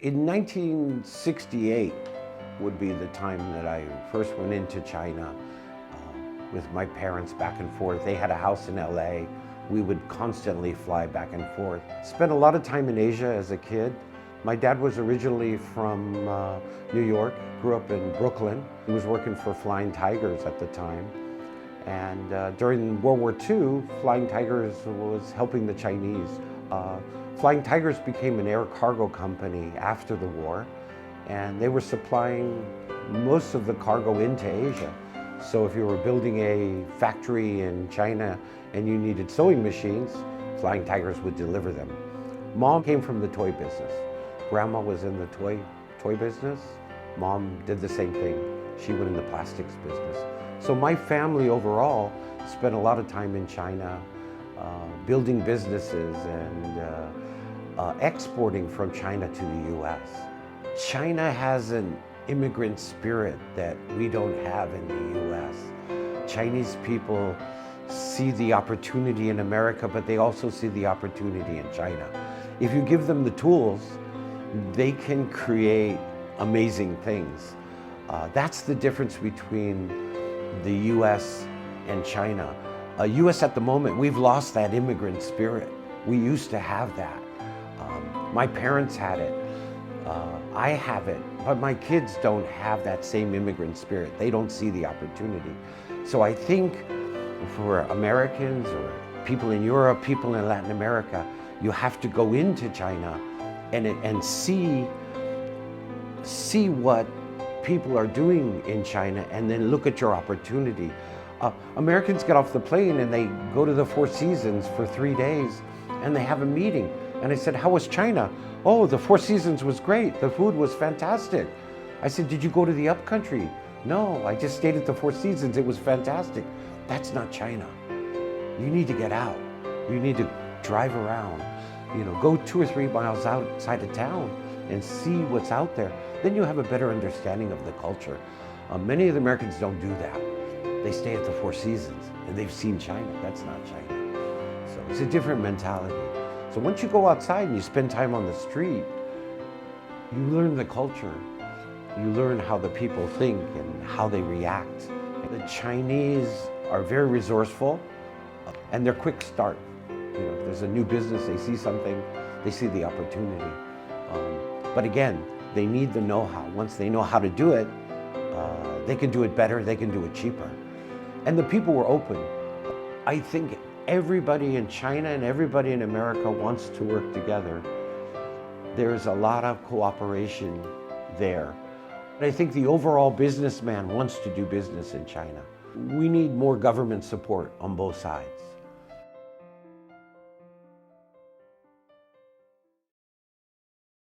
In 1968 would be the time that I first went into China with my parents back and forth. They had a house in LA. We would constantly fly back and forth. Spent a lot of time in Asia as a kid. My dad was originally from New York, grew up in Brooklyn. He was working for Flying Tigers at the time. And during World War II, Flying Tigers was helping the Chinese. Flying Tigers became an air cargo company after the war, and they were supplying most of the cargo into Asia. So if you were building a factory in China and you needed sewing machines, Flying Tigers would deliver them. Mom came from the toy business. Grandma was in the toy business. Mom did the same thing. She went in the plastics business. So my family overall spent a lot of time in China, building businesses and exporting from China to the US. China has an immigrant spirit that we don't have in the US. Chinese people see the opportunity in America, but they also see the opportunity in China. If you give them the tools, they can create amazing things. That's the difference between the US and China. US at the moment, we've lost that immigrant spirit. We used to have that. My parents had it. I have it, but my kids don't have that same immigrant spirit. They don't see the opportunity. So I think for Americans or people in Europe, people in Latin America, you have to go into China and see what people are doing in China and then look at your opportunity. Americans get off the plane and they go to the Four Seasons for 3 days and they have a meeting. And I said, how was China? Oh, the Four Seasons was great. The food was fantastic. I said, did you go to the upcountry? No, I just stayed at the Four Seasons. It was fantastic. That's not China. You need to get out. You need to drive around. Go 2 or 3 miles outside of town and see what's out there. Then you have a better understanding of the culture. Many of the Americans don't do that. They stay at the Four Seasons and they've seen China. That's not China. So it's a different mentality. So once you go outside and you spend time on the street, you learn the culture. You learn how the people think and how they react. The Chinese are very resourceful and they're quick start. If there's a new business, they see something, they see the opportunity. But again, they need the know-how. Once they know how to do it, they can do it better, they can do it cheaper. And the people were open. I think everybody in China and everybody in America wants to work together. There's a lot of cooperation there. I think the overall businessman wants to do business in China. We need more government support on both sides.